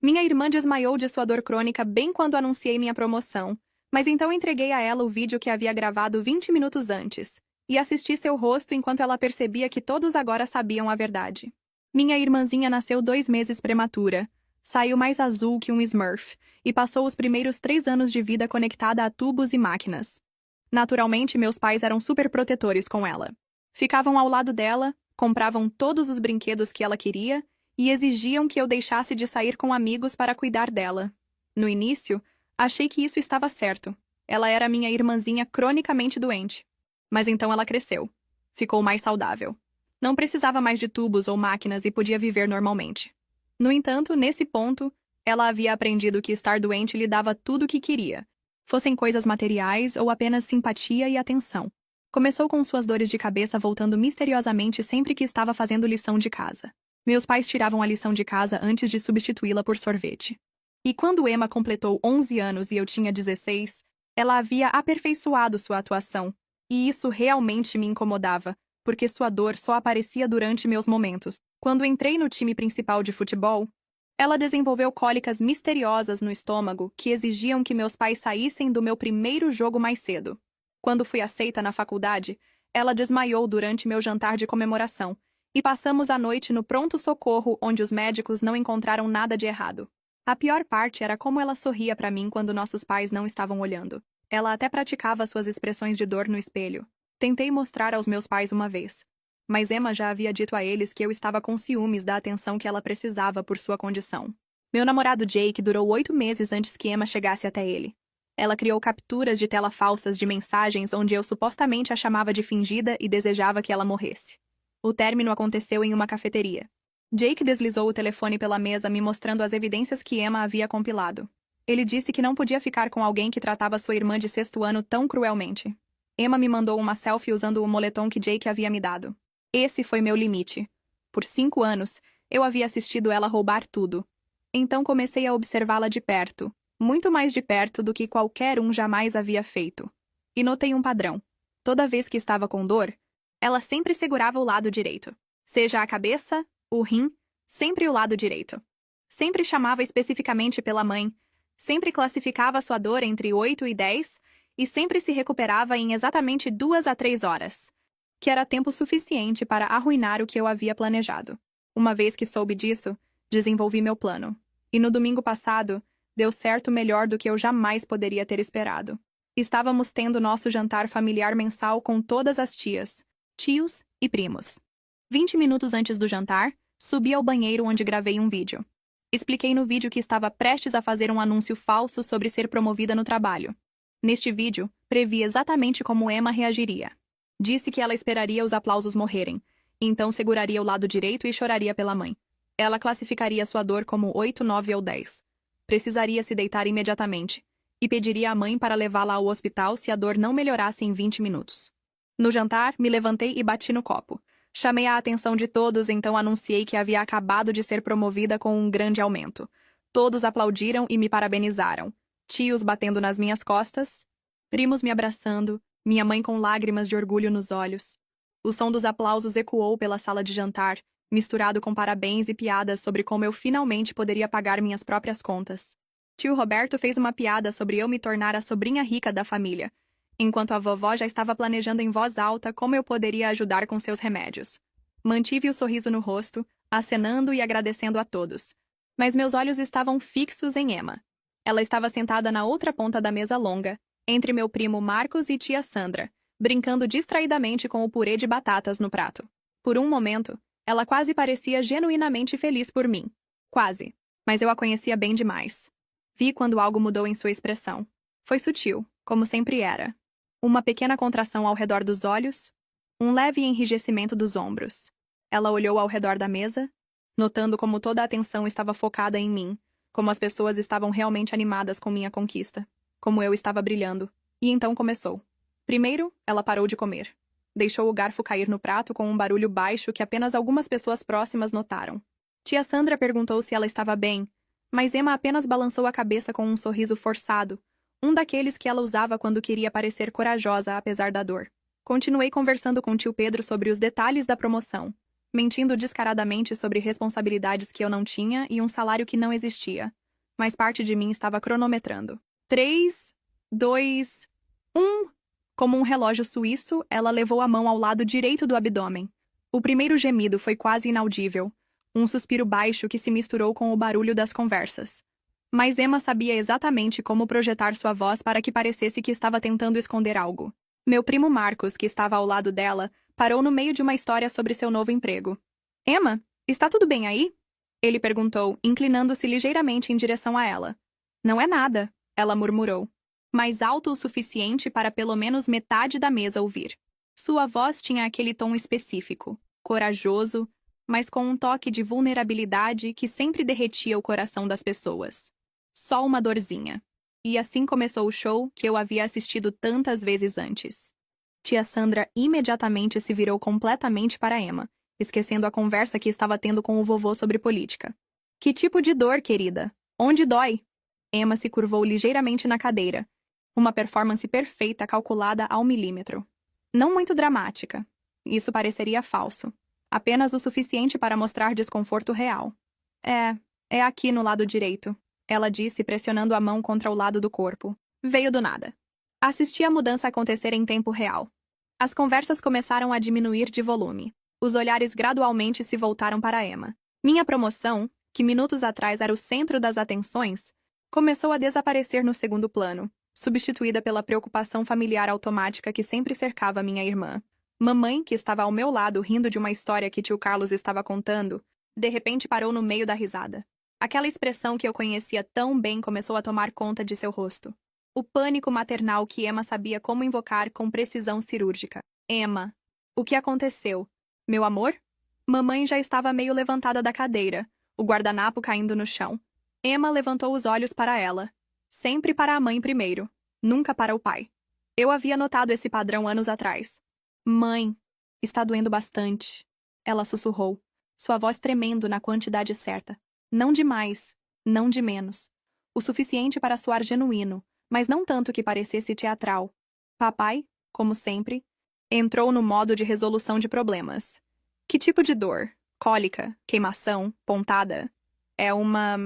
Minha irmã desmaiou de sua dor crônica bem quando anunciei minha promoção, mas então entreguei a ela o vídeo que havia gravado 20 minutos antes, e assisti seu rosto enquanto ela percebia que todos agora sabiam a verdade. Minha irmãzinha nasceu 2 meses prematura, saiu mais azul que um Smurf, e passou os primeiros 3 anos de vida conectada a tubos e máquinas. Naturalmente, meus pais eram super protetores com ela. Ficavam ao lado dela, compravam todos os brinquedos que ela queria e exigiam que eu deixasse de sair com amigos para cuidar dela. No início, achei que isso estava certo. Ela era minha irmãzinha cronicamente doente. Mas então ela cresceu. Ficou mais saudável. Não precisava mais de tubos ou máquinas e podia viver normalmente. No entanto, nesse ponto, ela havia aprendido que estar doente lhe dava tudo o que queria, fossem coisas materiais ou apenas simpatia e atenção. Começou com suas dores de cabeça voltando misteriosamente sempre que estava fazendo lição de casa. Meus pais tiravam a lição de casa antes de substituí-la por sorvete. E quando Emma completou 11 anos e eu tinha 16, ela havia aperfeiçoado sua atuação, e isso realmente me incomodava, porque sua dor só aparecia durante meus momentos. Quando entrei no time principal de futebol, ela desenvolveu cólicas misteriosas no estômago que exigiam que meus pais saíssem do meu primeiro jogo mais cedo. Quando fui aceita na faculdade, ela desmaiou durante meu jantar de comemoração, e passamos a noite no pronto-socorro onde os médicos não encontraram nada de errado. A pior parte era como ela sorria para mim quando nossos pais não estavam olhando. Ela até praticava suas expressões de dor no espelho. Tentei mostrar aos meus pais uma vez, mas Emma já havia dito a eles que eu estava com ciúmes da atenção que ela precisava por sua condição. Meu namorado Jake durou 8 meses antes que Emma chegasse até ele. Ela criou capturas de tela falsas de mensagens onde eu supostamente a chamava de fingida e desejava que ela morresse. O término aconteceu em uma cafeteria. Jake deslizou o telefone pela mesa me mostrando as evidências que Emma havia compilado. Ele disse que não podia ficar com alguém que tratava sua irmã de 6º ano tão cruelmente. Emma me mandou uma selfie usando o moletom que Jake havia me dado. Esse foi meu limite. Por 5 anos, eu havia assistido ela roubar tudo. Então comecei a observá-la de perto, muito mais de perto do que qualquer um jamais havia feito. E notei um padrão. Toda vez que estava com dor, ela sempre segurava o lado direito. Seja a cabeça, o rim, sempre o lado direito. Sempre chamava especificamente pela mãe, sempre classificava sua dor entre 8 e 10 e sempre se recuperava em exatamente 2 a 3 horas, que era tempo suficiente para arruinar o que eu havia planejado. Uma vez que soube disso, desenvolvi meu plano. E no domingo passado, deu certo melhor do que eu jamais poderia ter esperado. Estávamos tendo nosso jantar familiar mensal com todas as tias, tios e primos. 20 minutos antes do jantar, subi ao banheiro onde gravei um vídeo. Expliquei no vídeo que estava prestes a fazer um anúncio falso sobre ser promovida no trabalho. Neste vídeo, previ exatamente como Emma reagiria. Disse que ela esperaria os aplausos morrerem, então seguraria o lado direito e choraria pela mãe. Ela classificaria sua dor como 8, 9 ou 10. Precisaria se deitar imediatamente, e pediria à mãe para levá-la ao hospital se a dor não melhorasse em 20 minutos. No jantar, me levantei e bati no copo. Chamei a atenção de todos, então anunciei que havia acabado de ser promovida com um grande aumento. Todos aplaudiram e me parabenizaram. Tios batendo nas minhas costas, primos me abraçando, minha mãe com lágrimas de orgulho nos olhos. O som dos aplausos ecoou pela sala de jantar, misturado com parabéns e piadas sobre como eu finalmente poderia pagar minhas próprias contas. Tio Roberto fez uma piada sobre eu me tornar a sobrinha rica da família, enquanto a vovó já estava planejando em voz alta como eu poderia ajudar com seus remédios. Mantive o sorriso no rosto, acenando e agradecendo a todos. Mas meus olhos estavam fixos em Emma. Ela estava sentada na outra ponta da mesa longa, entre meu primo Marcos e tia Sandra, brincando distraidamente com o purê de batatas no prato. Por um momento, ela quase parecia genuinamente feliz por mim. Quase. Mas eu a conhecia bem demais. Vi quando algo mudou em sua expressão. Foi sutil, como sempre era. Uma pequena contração ao redor dos olhos, um leve enrijecimento dos ombros. Ela olhou ao redor da mesa, notando como toda a atenção estava focada em mim, como as pessoas estavam realmente animadas com minha conquista, como eu estava brilhando. E então começou. Primeiro, ela parou de comer. Deixou o garfo cair no prato com um barulho baixo que apenas algumas pessoas próximas notaram. Tia Sandra perguntou se ela estava bem, mas Emma apenas balançou a cabeça com um sorriso forçado, um daqueles que ela usava quando queria parecer corajosa apesar da dor. Continuei conversando com tio Pedro sobre os detalhes da promoção. mentindo descaradamente sobre responsabilidades que eu não tinha e um salário que não existia. Mas parte de mim estava cronometrando. 3, 2, 1. Como um relógio suíço, ela levou a mão ao lado direito do abdômen. O primeiro gemido foi quase inaudível, um suspiro baixo que se misturou com o barulho das conversas. Mas Emma sabia exatamente como projetar sua voz para que parecesse que estava tentando esconder algo. Meu primo Marcos, que estava ao lado dela, parou no meio de uma história sobre seu novo emprego. Emma, está tudo bem aí? Ele perguntou, inclinando-se ligeiramente em direção a ela. Não é nada, ela murmurou, mais alto o suficiente para pelo menos metade da mesa ouvir. Sua voz tinha aquele tom específico, corajoso, mas com um toque de vulnerabilidade que sempre derretia o coração das pessoas. Só uma dorzinha. E assim começou o show que eu havia assistido tantas vezes antes. Tia Sandra imediatamente se virou completamente para Emma, esquecendo a conversa que estava tendo com o vovô sobre política. Que tipo de dor, querida? Onde dói? Emma se curvou ligeiramente na cadeira. Uma performance perfeita calculada ao milímetro. Não muito dramática. Isso pareceria falso. Apenas o suficiente para mostrar desconforto real. É aqui no lado direito, ela disse, pressionando a mão contra o lado do corpo. Veio do nada. Assisti a mudança acontecer em tempo real. As conversas começaram a diminuir de volume. Os olhares gradualmente se voltaram para Emma. Minha promoção, que minutos atrás era o centro das atenções, começou a desaparecer no segundo plano, substituída pela preocupação familiar automática que sempre cercava minha irmã. Mamãe, que estava ao meu lado rindo de uma história que tio Carlos estava contando, de repente parou no meio da risada. Aquela expressão que eu conhecia tão bem começou a tomar conta de seu rosto. O pânico maternal que Emma sabia como invocar com precisão cirúrgica. Emma, o que aconteceu? Meu amor? Mamãe já estava meio levantada da cadeira, o guardanapo caindo no chão. Emma levantou os olhos para ela. Sempre para a mãe primeiro, nunca para o pai. Eu havia notado esse padrão anos atrás. Mãe, está doendo bastante. Ela sussurrou, sua voz tremendo na quantidade certa. Não de mais, não de menos. O suficiente para soar genuíno, mas não tanto que parecesse teatral. Papai, como sempre, entrou no modo de resolução de problemas. Que tipo de dor? Cólica, queimação, pontada? É uma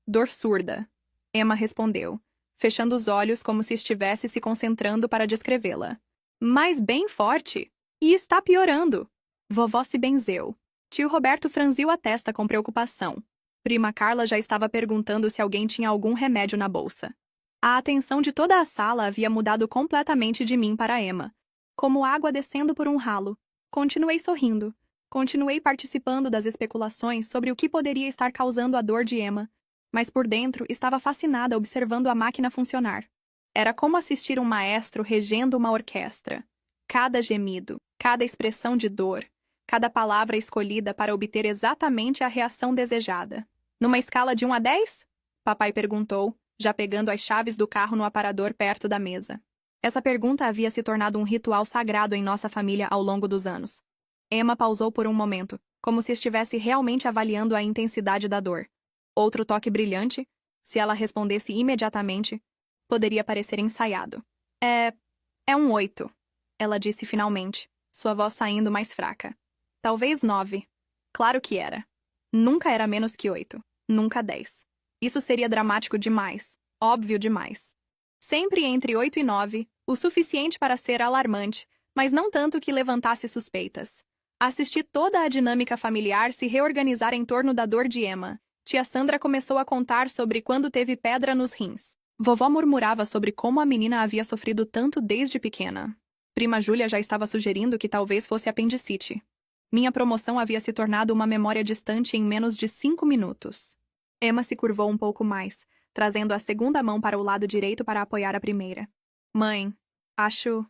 dor surda. Emma respondeu, fechando os olhos como se estivesse se concentrando para descrevê-la. Mas bem forte. E está piorando. Vovó se benzeu. Tio Roberto franziu a testa com preocupação. Prima Carla já estava perguntando se alguém tinha algum remédio na bolsa. A atenção de toda a sala havia mudado completamente de mim para Emma, como água descendo por um ralo. Continuei sorrindo. Continuei participando das especulações sobre o que poderia estar causando a dor de Emma, mas por dentro estava fascinada observando a máquina funcionar. Era como assistir um maestro regendo uma orquestra. Cada gemido, cada expressão de dor, cada palavra escolhida para obter exatamente a reação desejada. Numa escala de 1 a 10? Papai perguntou, já pegando as chaves do carro no aparador perto da mesa. Essa pergunta havia se tornado um ritual sagrado em nossa família ao longo dos anos. Emma pausou por um momento, como se estivesse realmente avaliando a intensidade da dor. Outro toque brilhante, se ela respondesse imediatamente, poderia parecer ensaiado. É um 8, ela disse finalmente, sua voz saindo mais fraca. Talvez 9. Claro que era. Nunca era menos que 8. Nunca 10. Isso seria dramático demais. Óbvio demais. Sempre entre 8 e 9, o suficiente para ser alarmante, mas não tanto que levantasse suspeitas. Assisti toda a dinâmica familiar se reorganizar em torno da dor de Emma. Tia Sandra começou a contar sobre quando teve pedra nos rins. Vovó murmurava sobre como a menina havia sofrido tanto desde pequena. Prima Júlia já estava sugerindo que talvez fosse apendicite. Minha promoção havia se tornado uma memória distante em menos de 5 minutos. Emma se curvou um pouco mais, trazendo a segunda mão para o lado direito para apoiar a primeira. Mãe, acho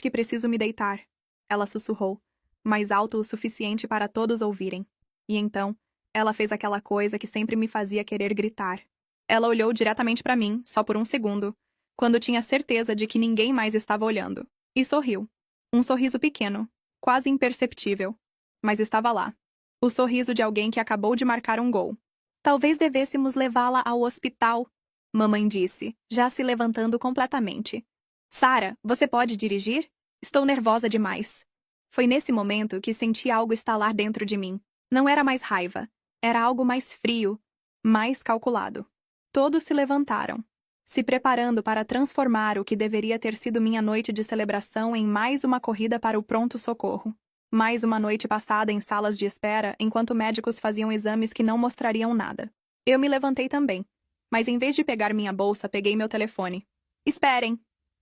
que preciso me deitar, ela sussurrou, mais alto o suficiente para todos ouvirem. E então, ela fez aquela coisa que sempre me fazia querer gritar. Ela olhou diretamente para mim, só por um segundo, quando tinha certeza de que ninguém mais estava olhando, e sorriu. Um sorriso pequeno, quase imperceptível, mas estava lá. O sorriso de alguém que acabou de marcar um gol. Talvez devêssemos levá-la ao hospital, mamãe disse, já se levantando completamente. Sara, você pode dirigir? Estou nervosa demais. Foi nesse momento que senti algo estalar dentro de mim. Não era mais raiva. Era algo mais frio, mais calculado. Todos se levantaram, se preparando para transformar o que deveria ter sido minha noite de celebração em mais uma corrida para o pronto-socorro. Mais uma noite passada em salas de espera enquanto médicos faziam exames que não mostrariam nada. Eu me levantei também, mas em vez de pegar minha bolsa, peguei meu telefone. Esperem,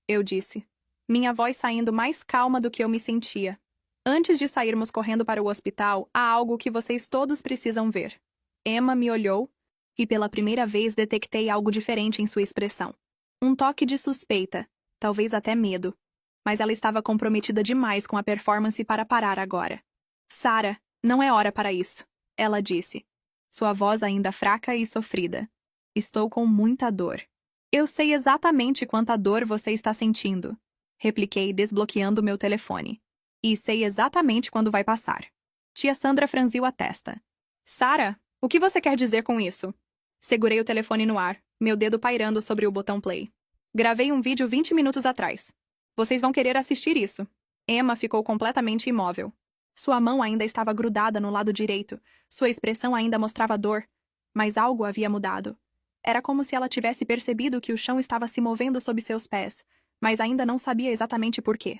eu disse, minha voz saindo mais calma do que eu me sentia. Antes de sairmos correndo para o hospital, há algo que vocês todos precisam ver. Emma me olhou e pela primeira vez detectei algo diferente em sua expressão. Um toque de suspeita, talvez até medo. Mas ela estava comprometida demais com a performance para parar agora. Sarah, não é hora para isso, ela disse. Sua voz ainda fraca e sofrida. Estou com muita dor. Eu sei exatamente quanta dor você está sentindo, repliquei desbloqueando meu telefone. E sei exatamente quando vai passar. Tia Sandra franziu a testa. Sarah, o que você quer dizer com isso? Segurei o telefone no ar, meu dedo pairando sobre o botão play. Gravei um vídeo 20 minutos atrás. Vocês vão querer assistir isso. Emma ficou completamente imóvel. Sua mão ainda estava grudada no lado direito, sua expressão ainda mostrava dor, mas algo havia mudado. Era como se ela tivesse percebido que o chão estava se movendo sob seus pés, mas ainda não sabia exatamente por quê.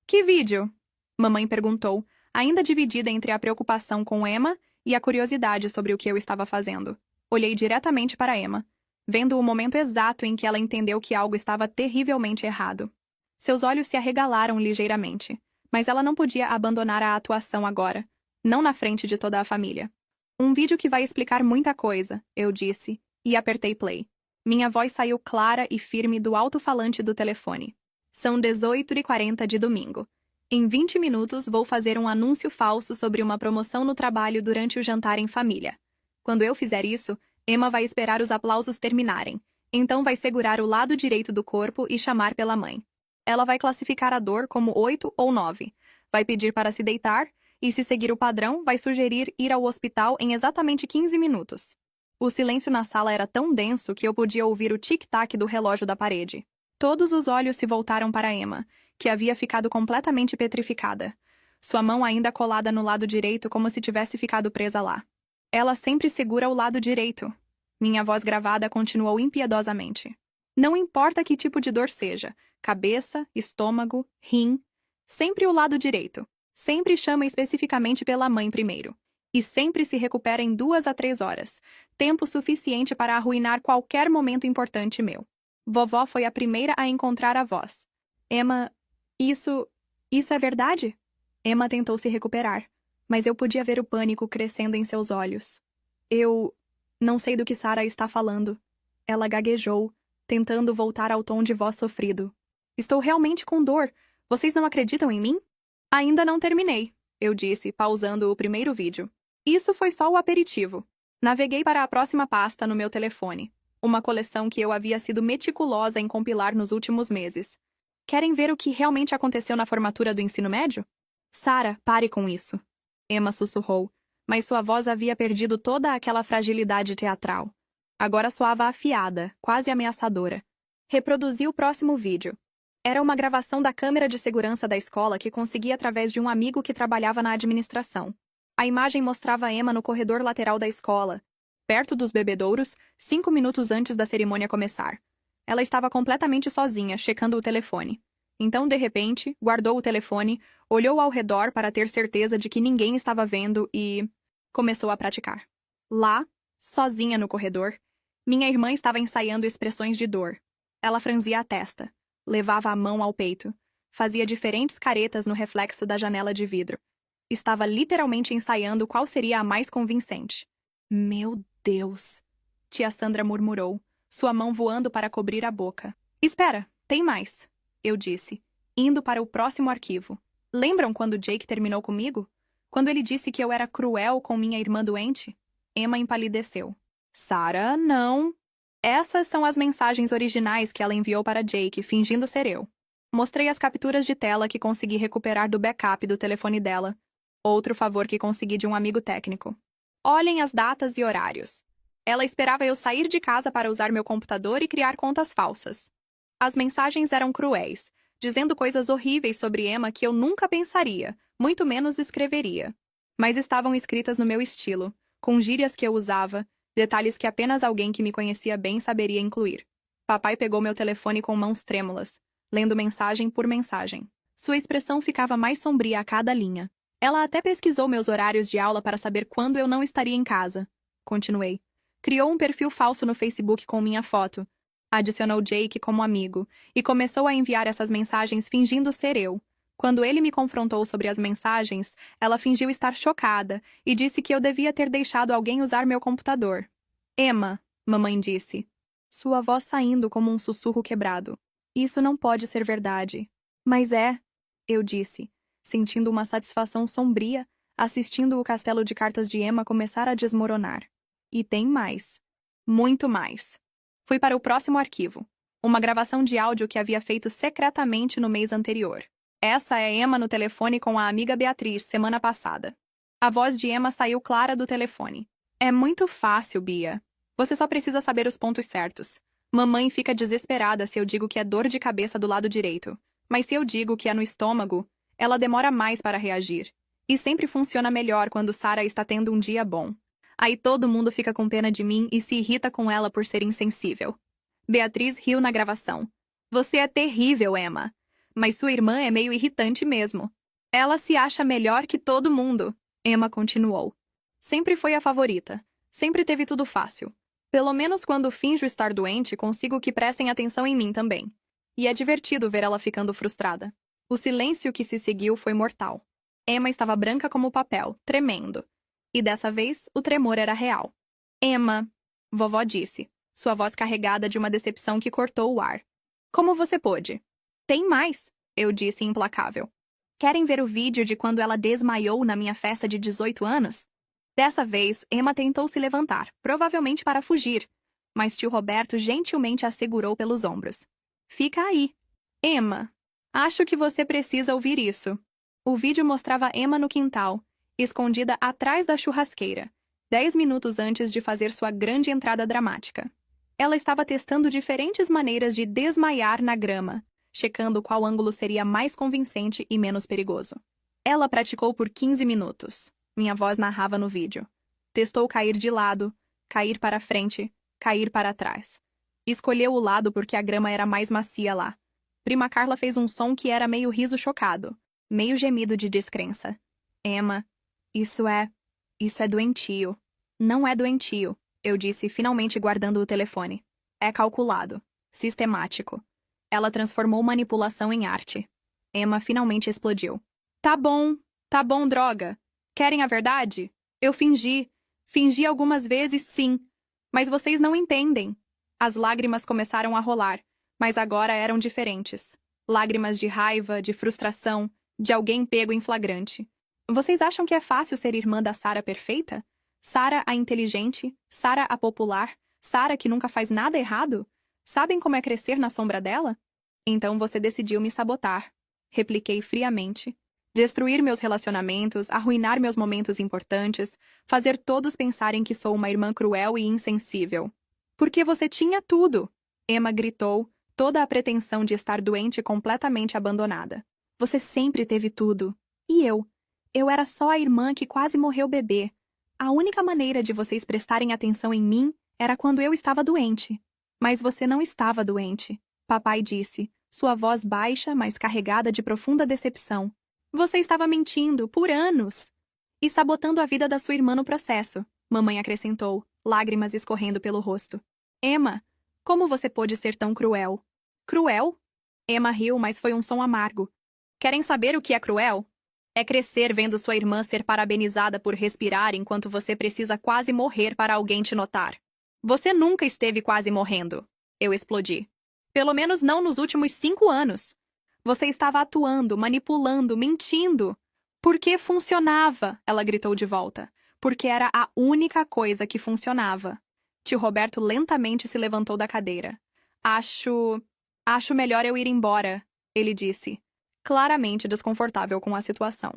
Que vídeo? Mamãe perguntou, ainda dividida entre a preocupação com Emma e a curiosidade sobre o que eu estava fazendo. Olhei diretamente para Emma, vendo o momento exato em que ela entendeu que algo estava terrivelmente errado. Seus olhos se arregalaram ligeiramente, mas ela não podia abandonar a atuação agora, não na frente de toda a família. Um vídeo que vai explicar muita coisa, eu disse, e apertei play. Minha voz saiu clara e firme do alto-falante do telefone. São 18h40 de domingo. Em 20 minutos, vou fazer um anúncio falso sobre uma promoção no trabalho durante o jantar em família. Quando eu fizer isso, Emma vai esperar os aplausos terminarem. Então vai segurar o lado direito do corpo e chamar pela mãe. Ela vai classificar a dor como 8 ou 9. Vai pedir para se deitar e, se seguir o padrão, vai sugerir ir ao hospital em exatamente 15 minutos. O silêncio na sala era tão denso que eu podia ouvir o tic-tac do relógio da parede. Todos os olhos se voltaram para Emma, que havia ficado completamente petrificada. Sua mão ainda colada no lado direito como se tivesse ficado presa lá. Ela sempre segura o lado direito. Minha voz gravada continuou impiedosamente. Não importa que tipo de dor seja, cabeça, estômago, rim, sempre o lado direito. Sempre chama especificamente pela mãe primeiro. E sempre se recupera em 2 a 3 horas, tempo suficiente para arruinar qualquer momento importante meu. Vovó foi a primeira a encontrar a voz. Emma, isso é verdade? Emma tentou se recuperar, mas eu podia ver o pânico crescendo em seus olhos. Eu não sei do que Sarah está falando. Ela gaguejou, tentando voltar ao tom de voz sofrido. Estou realmente com dor. Vocês não acreditam em mim? Ainda não terminei, eu disse, pausando o primeiro vídeo. Isso foi só o aperitivo. Naveguei para a próxima pasta no meu telefone. Uma coleção que eu havia sido meticulosa em compilar nos últimos meses. Querem ver o que realmente aconteceu na formatura do ensino médio? Sarah, pare com isso. Emma sussurrou, mas sua voz havia perdido toda aquela fragilidade teatral. Agora soava afiada, quase ameaçadora. Reproduzi o próximo vídeo. Era uma gravação da câmera de segurança da escola que consegui através de um amigo que trabalhava na administração. A imagem mostrava Emma no corredor lateral da escola, perto dos bebedouros, 5 minutos antes da cerimônia começar. Ela estava completamente sozinha, checando o telefone. Então, de repente, guardou o telefone, olhou ao redor para ter certeza de que ninguém estava vendo e começou a praticar. Lá, sozinha no corredor, minha irmã estava ensaiando expressões de dor. Ela franzia a testa, levava a mão ao peito, fazia diferentes caretas no reflexo da janela de vidro. Estava literalmente ensaiando qual seria a mais convincente. Meu Deus! Tia Sandra murmurou, sua mão voando para cobrir a boca. Espera, tem mais, eu disse, indo para o próximo arquivo. Lembram quando Jake terminou comigo? Quando ele disse que eu era cruel com minha irmã doente? Emma empalideceu. Sarah, não. Essas são as mensagens originais que ela enviou para Jake, fingindo ser eu. Mostrei as capturas de tela que consegui recuperar do backup do telefone dela. Outro favor que consegui de um amigo técnico. Olhem as datas e horários. Ela esperava eu sair de casa para usar meu computador e criar contas falsas. As mensagens eram cruéis, dizendo coisas horríveis sobre Emma que eu nunca pensaria, muito menos escreveria. Mas estavam escritas no meu estilo, com gírias que eu usava, detalhes que apenas alguém que me conhecia bem saberia incluir. Papai pegou meu telefone com mãos trêmulas, lendo mensagem por mensagem. Sua expressão ficava mais sombria a cada linha. Ela até pesquisou meus horários de aula para saber quando eu não estaria em casa. Continuei. Criou um perfil falso no Facebook com minha foto. Adicionou Jake como amigo e começou a enviar essas mensagens fingindo ser eu. Quando ele me confrontou sobre as mensagens, ela fingiu estar chocada e disse que eu devia ter deixado alguém usar meu computador. Emma, mamãe disse. Sua voz saindo como um sussurro quebrado. Isso não pode ser verdade. Mas é, eu disse, sentindo uma satisfação sombria, assistindo o castelo de cartas de Emma começar a desmoronar. E tem mais. Muito mais. Fui para o próximo arquivo. Uma gravação de áudio que havia feito secretamente no mês anterior. Essa é Emma no telefone com a amiga Beatriz, semana passada. A voz de Emma saiu clara do telefone. É muito fácil, Bia. Você só precisa saber os pontos certos. Mamãe fica desesperada se eu digo que é dor de cabeça do lado direito. Mas se eu digo que é no estômago, ela demora mais para reagir. E sempre funciona melhor quando Sarah está tendo um dia bom. Aí todo mundo fica com pena de mim e se irrita com ela por ser insensível. Beatriz riu na gravação. Você é terrível, Emma. Mas sua irmã é meio irritante mesmo. Ela se acha melhor que todo mundo. Emma continuou. Sempre foi a favorita. Sempre teve tudo fácil. Pelo menos quando finjo estar doente, consigo que prestem atenção em mim também. E é divertido ver ela ficando frustrada. O silêncio que se seguiu foi mortal. Emma estava branca como papel, tremendo. E dessa vez, o tremor era real. Emma, vovó disse, sua voz carregada de uma decepção que cortou o ar. Como você pôde? Tem mais, eu disse implacável. Querem ver o vídeo de quando ela desmaiou na minha festa de 18 anos? Dessa vez, Emma tentou se levantar, provavelmente para fugir, mas tio Roberto gentilmente a segurou pelos ombros. Fica aí. Emma, acho que você precisa ouvir isso. O vídeo mostrava Emma no quintal, escondida atrás da churrasqueira, 10 minutos antes de fazer sua grande entrada dramática. Ela estava testando diferentes maneiras de desmaiar na grama, checando qual ângulo seria mais convincente e menos perigoso. Ela praticou por 15 minutos. Minha voz narrava no vídeo. Testou cair de lado, cair para frente, cair para trás. Escolheu o lado porque a grama era mais macia lá. Prima Carla fez um som que era meio riso chocado, meio gemido de descrença. Emma, isso é doentio. Não é doentio, eu disse, finalmente guardando o telefone. É calculado, sistemático. Ela transformou manipulação em arte. Emma finalmente explodiu. Tá bom, droga. Querem a verdade? Eu fingi. Fingi algumas vezes, sim. Mas vocês não entendem. As lágrimas começaram a rolar, mas agora eram diferentes. Lágrimas de raiva, de frustração, de alguém pego em flagrante. Vocês acham que é fácil ser irmã da Sarah perfeita? Sarah a inteligente, Sarah a popular, Sarah que nunca faz nada errado? Sabem como é crescer na sombra dela? Então você decidiu me sabotar. Repliquei friamente. Destruir meus relacionamentos, arruinar meus momentos importantes, fazer todos pensarem que sou uma irmã cruel e insensível. Porque você tinha tudo! Emma gritou, toda a pretensão de estar doente e completamente abandonada. Você sempre teve tudo. E eu? Eu era só a irmã que quase morreu bebê. A única maneira de vocês prestarem atenção em mim era quando eu estava doente. Mas você não estava doente, papai disse, sua voz baixa, mas carregada de profunda decepção. Você estava mentindo, por anos. E sabotando a vida da sua irmã no processo, mamãe acrescentou, lágrimas escorrendo pelo rosto. Emma, como você pôde ser tão cruel? Cruel? Emma riu, mas foi um som amargo. Querem saber o que é cruel? É crescer vendo sua irmã ser parabenizada por respirar enquanto você precisa quase morrer para alguém te notar. Você nunca esteve quase morrendo. Eu explodi. Pelo menos não nos últimos 5 anos. Você estava atuando, manipulando, mentindo. Porque funcionava, ela gritou de volta. Porque era a única coisa que funcionava. Tio Roberto lentamente se levantou da cadeira. Acho melhor eu ir embora, ele disse, claramente desconfortável com a situação.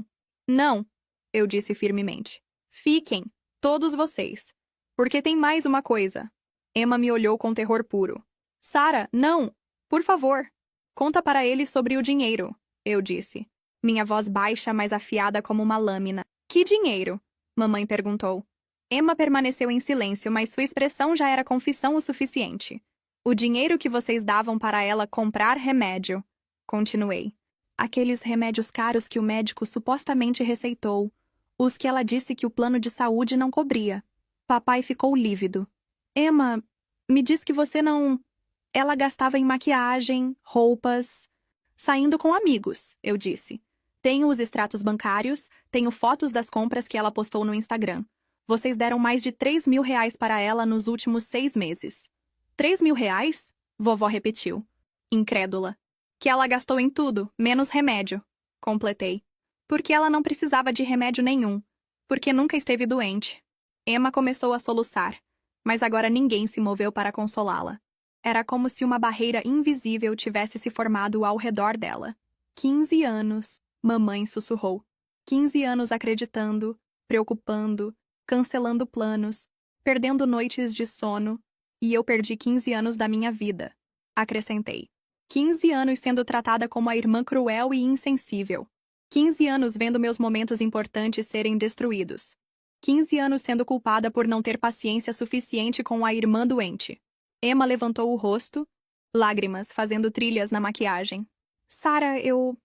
Não, eu disse firmemente. Fiquem, todos vocês. Porque tem mais uma coisa. Emma me olhou com terror puro. Sarah, não! Por favor! Conta para ele sobre o dinheiro, eu disse. Minha voz baixa, mas afiada como uma lâmina. Que dinheiro? Mamãe perguntou. Emma permaneceu em silêncio, mas sua expressão já era confissão o suficiente. O dinheiro que vocês davam para ela comprar remédio. Continuei. Aqueles remédios caros que o médico supostamente receitou. Os que ela disse que o plano de saúde não cobria. Papai ficou lívido. Emma, me diz que você não... Ela gastava em maquiagem, roupas... Saindo com amigos, eu disse. Tenho os extratos bancários, tenho fotos das compras que ela postou no Instagram. Vocês deram mais de 3.000 reais para ela nos últimos 6 meses. 3.000 reais? Vovó repetiu. Incrédula. Que ela gastou em tudo, menos remédio. Completei. Porque ela não precisava de remédio nenhum. Porque nunca esteve doente. Emma começou a soluçar. Mas agora ninguém se moveu para consolá-la. Era como se uma barreira invisível tivesse se formado ao redor dela. 15 anos, mamãe sussurrou. 15 anos acreditando, preocupando, cancelando planos, perdendo noites de sono, e eu perdi 15 anos da minha vida, acrescentei. 15 anos sendo tratada como a irmã cruel e insensível. 15 anos vendo meus momentos importantes serem destruídos. 15 anos sendo culpada por não ter paciência suficiente com a irmã doente. Emma levantou o rosto, lágrimas fazendo trilhas na maquiagem. Sarah, eu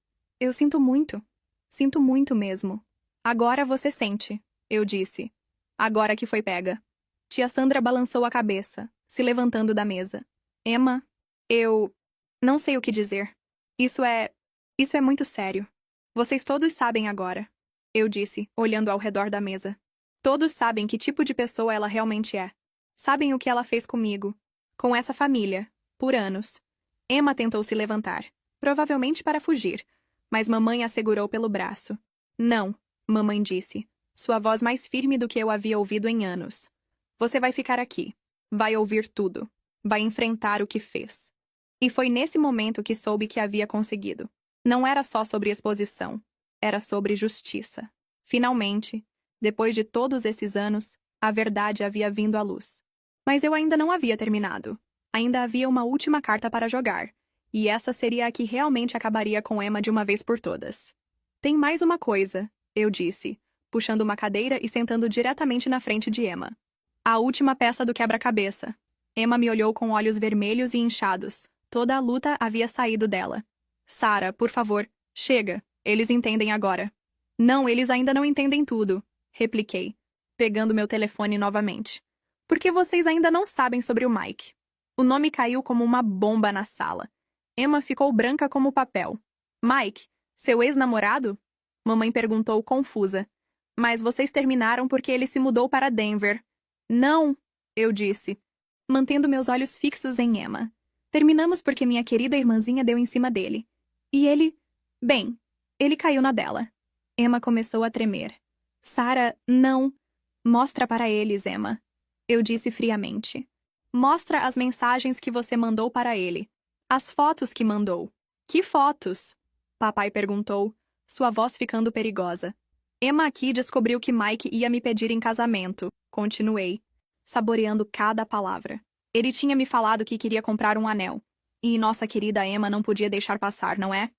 sinto muito. Sinto muito mesmo. Agora você sente, eu disse. Agora que foi pega. Tia Sandra balançou a cabeça, se levantando da mesa. Emma, eu não sei o que dizer. Isso é muito sério. Vocês todos sabem agora, eu disse, olhando ao redor da mesa. Todos sabem que tipo de pessoa ela realmente é. Sabem o que ela fez comigo, com essa família, por anos. Emma tentou se levantar, provavelmente para fugir, mas mamãe a segurou pelo braço. Não, mamãe disse, sua voz mais firme do que eu havia ouvido em anos. Você vai ficar aqui. Vai ouvir tudo. Vai enfrentar o que fez. E foi nesse momento que soube que havia conseguido. Não era só sobre exposição. Era sobre justiça. Finalmente, depois de todos esses anos, a verdade havia vindo à luz. Mas eu ainda não havia terminado. Ainda havia uma última carta para jogar. E essa seria a que realmente acabaria com Emma de uma vez por todas. Tem mais uma coisa, eu disse, puxando uma cadeira e sentando diretamente na frente de Emma. A última peça do quebra-cabeça. Emma me olhou com olhos vermelhos e inchados. Toda a luta havia saído dela. Sarah, por favor, chega. Eles entendem agora. Não, eles ainda não entendem tudo, repliquei, pegando meu telefone novamente. Porque vocês ainda não sabem sobre o Mike. O nome caiu como uma bomba na sala. Emma ficou branca como papel. Mike, seu ex-namorado? Mamãe perguntou confusa. Mas vocês terminaram porque ele se mudou para Denver. Não, eu disse, mantendo meus olhos fixos em Emma. Terminamos porque minha querida irmãzinha deu em cima dele. E ele... Bem, ele caiu na dela. Emma começou a tremer. Sarah, não. Mostra para eles, Emma. Eu disse friamente. Mostra as mensagens que você mandou para ele. As fotos que mandou. Que fotos? Papai perguntou, sua voz ficando perigosa. Emma aqui descobriu que Mike ia me pedir em casamento. Continuei, saboreando cada palavra. Ele tinha me falado que queria comprar um anel. E nossa querida Emma não podia deixar passar, não é?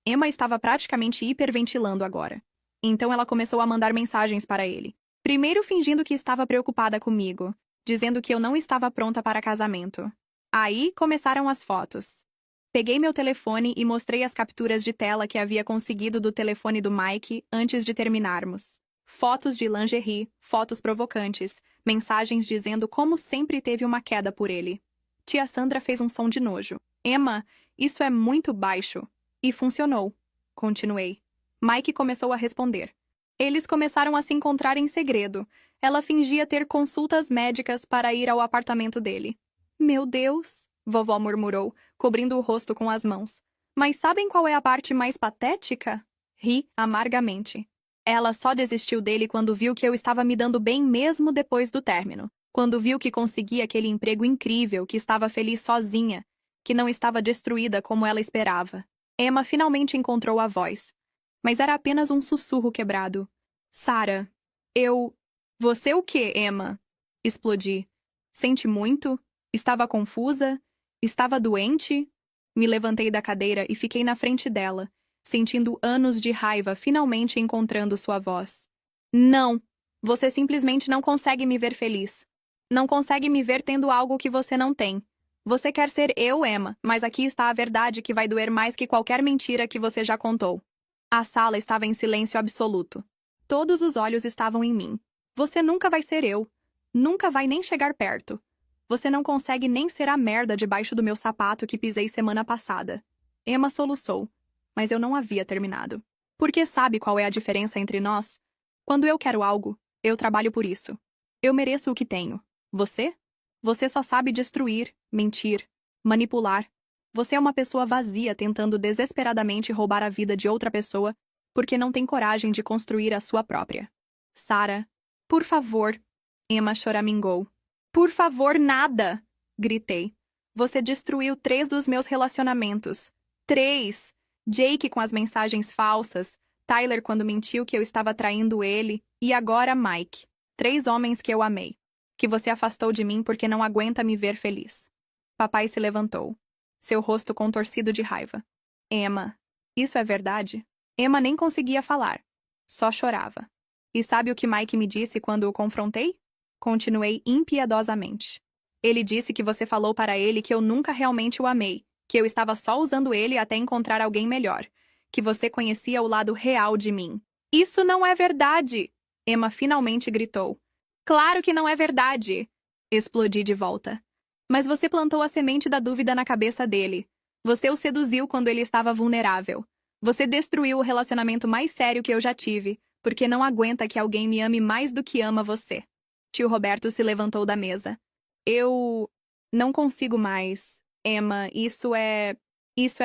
Emma estava praticamente hiperventilando agora. Então ela começou a mandar mensagens para ele. Primeiro fingindo que estava preocupada comigo, dizendo que eu não estava pronta para casamento. Aí começaram as fotos. Peguei meu telefone e mostrei as capturas de tela que havia conseguido do telefone do Mike antes de terminarmos. Fotos de lingerie, fotos provocantes, mensagens dizendo como sempre teve uma queda por ele. Tia Sandra fez um som de nojo. Emma, isso é muito baixo. E funcionou. Continuei. Mike começou a responder. Eles começaram a se encontrar em segredo. Ela fingia ter consultas médicas para ir ao apartamento dele. Meu Deus, vovó murmurou, cobrindo o rosto com as mãos. Mas sabem qual é a parte mais patética? Ri amargamente. Ela só desistiu dele quando viu que eu estava me dando bem mesmo depois do término. Quando viu que consegui aquele emprego incrível, que estava feliz sozinha, que não estava destruída como ela esperava. Emma finalmente encontrou a voz. Mas era apenas um sussurro quebrado. Sarah, eu... Você o quê, Emma? Explodi. Sente muito? Estava confusa? Estava doente? Me levantei da cadeira e fiquei na frente dela, sentindo anos de raiva finalmente encontrando sua voz. Não! Você simplesmente não consegue me ver feliz. Não consegue me ver tendo algo que você não tem. Você quer ser eu, Emma, mas aqui está a verdade que vai doer mais que qualquer mentira que você já contou. A sala estava em silêncio absoluto. Todos os olhos estavam em mim. Você nunca vai ser eu. Nunca vai nem chegar perto. Você não consegue nem ser a merda debaixo do meu sapato que pisei semana passada. Emma soluçou, mas eu não havia terminado. Porque sabe qual é a diferença entre nós? Quando eu quero algo, eu trabalho por isso. Eu mereço o que tenho. Você? Você só sabe destruir, mentir, manipular. Você é uma pessoa vazia tentando desesperadamente roubar a vida de outra pessoa porque não tem coragem de construir a sua própria. Sarah, por favor. Emma choramingou. Por favor, nada! Gritei. Você destruiu 3 dos meus relacionamentos. 3! Jake com as mensagens falsas, Tyler quando mentiu que eu estava traindo ele, e agora Mike. 3 homens que eu amei. Que você afastou de mim porque não aguenta me ver feliz. Papai se levantou, seu rosto contorcido de raiva. Emma, isso é verdade? Emma nem conseguia falar. Só chorava. E sabe o que Mike me disse quando o confrontei? Continuei impiedosamente. Ele disse que você falou para ele que eu nunca realmente o amei, que eu estava só usando ele até encontrar alguém melhor, que você conhecia o lado real de mim. Isso não é verdade! Emma finalmente gritou. Claro que não é verdade! Explodi de volta. Mas você plantou a semente da dúvida na cabeça dele. Você o seduziu quando ele estava vulnerável. Você destruiu o relacionamento mais sério que eu já tive, porque não aguenta que alguém me ame mais do que ama você. Tio Roberto se levantou da mesa. Eu não consigo mais. Emma, isso é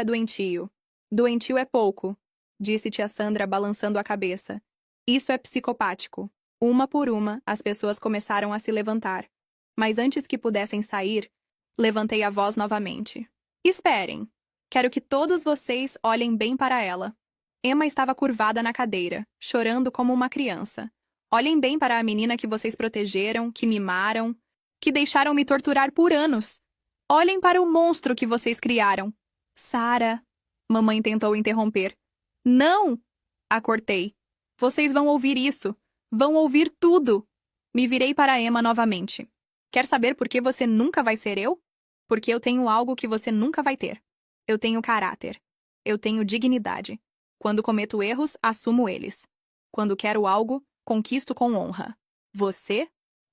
doentio. Doentio é pouco, disse tia Sandra balançando a cabeça. Isso é psicopático. Uma por uma, as pessoas começaram a se levantar. Mas antes que pudessem sair, levantei a voz novamente. Esperem. Quero que todos vocês olhem bem para ela. Emma estava curvada na cadeira, chorando como uma criança. Olhem bem para a menina que vocês protegeram, que mimaram, que deixaram me torturar por anos. Olhem para o monstro que vocês criaram. Sarah, mamãe tentou interromper. Não! A cortei. Vocês vão ouvir isso. Vão ouvir tudo. Me virei para Emma novamente. Quer saber por que você nunca vai ser eu? Porque eu tenho algo que você nunca vai ter. Eu tenho caráter. Eu tenho dignidade. Quando cometo erros, assumo eles. Quando quero algo, conquisto com honra. Você?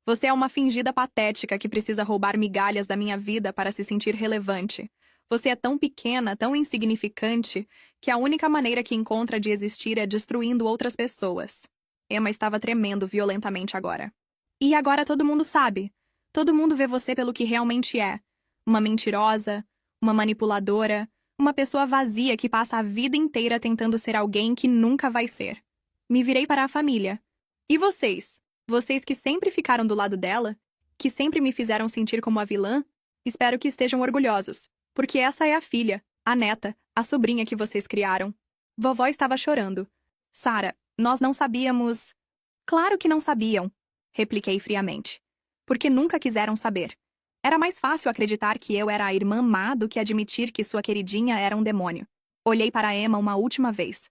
Você é uma fingida patética que precisa roubar migalhas da minha vida para se sentir relevante. Você é tão pequena, tão insignificante, que a única maneira que encontra de existir é destruindo outras pessoas. Emma estava tremendo violentamente agora. E agora todo mundo sabe. Todo mundo vê você pelo que realmente é. Uma mentirosa, uma manipuladora, uma pessoa vazia que passa a vida inteira tentando ser alguém que nunca vai ser. Me virei para a família. E vocês? Vocês que sempre ficaram do lado dela? Que sempre me fizeram sentir como a vilã? Espero que estejam orgulhosos, porque essa é a filha, a neta, a sobrinha que vocês criaram. Vovó estava chorando. Sarah, nós não sabíamos... Claro que não sabiam, repliquei friamente. Porque nunca quiseram saber. Era mais fácil acreditar que eu era a irmã má do que admitir que sua queridinha era um demônio. Olhei para Emma uma última vez.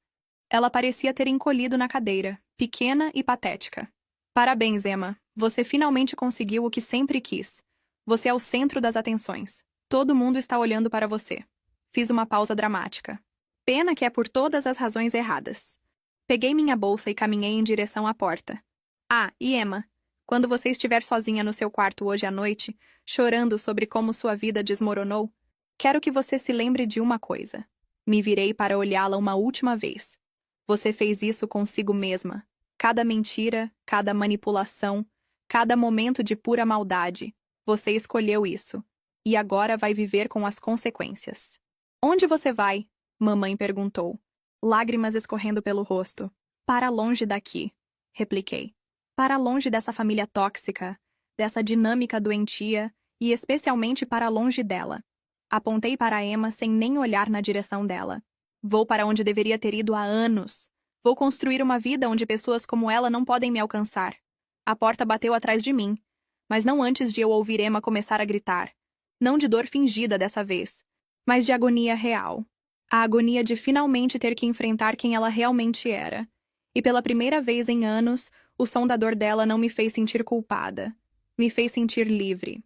Ela parecia ter encolhido na cadeira, pequena e patética. Parabéns, Emma. Você finalmente conseguiu o que sempre quis. Você é o centro das atenções. Todo mundo está olhando para você. Fiz uma pausa dramática. Pena que é por todas as razões erradas. Peguei minha bolsa e caminhei em direção à porta. Ah, e Emma, quando você estiver sozinha no seu quarto hoje à noite, chorando sobre como sua vida desmoronou, quero que você se lembre de uma coisa. Me virei para olhá-la uma última vez. Você fez isso consigo mesma. Cada mentira, cada manipulação, cada momento de pura maldade. Você escolheu isso. E agora vai viver com as consequências. Onde você vai? Mamãe perguntou. Lágrimas escorrendo pelo rosto. Para longe daqui, repliquei. Para longe dessa família tóxica, dessa dinâmica doentia e especialmente para longe dela. Apontei para Emma sem nem olhar na direção dela. Vou para onde deveria ter ido há anos. Vou construir uma vida onde pessoas como ela não podem me alcançar. A porta bateu atrás de mim, mas não antes de eu ouvir Emma começar a gritar. Não de dor fingida dessa vez, mas de agonia real. A agonia de finalmente ter que enfrentar quem ela realmente era. E pela primeira vez em anos, o som da dor dela não me fez sentir culpada. Me fez sentir livre.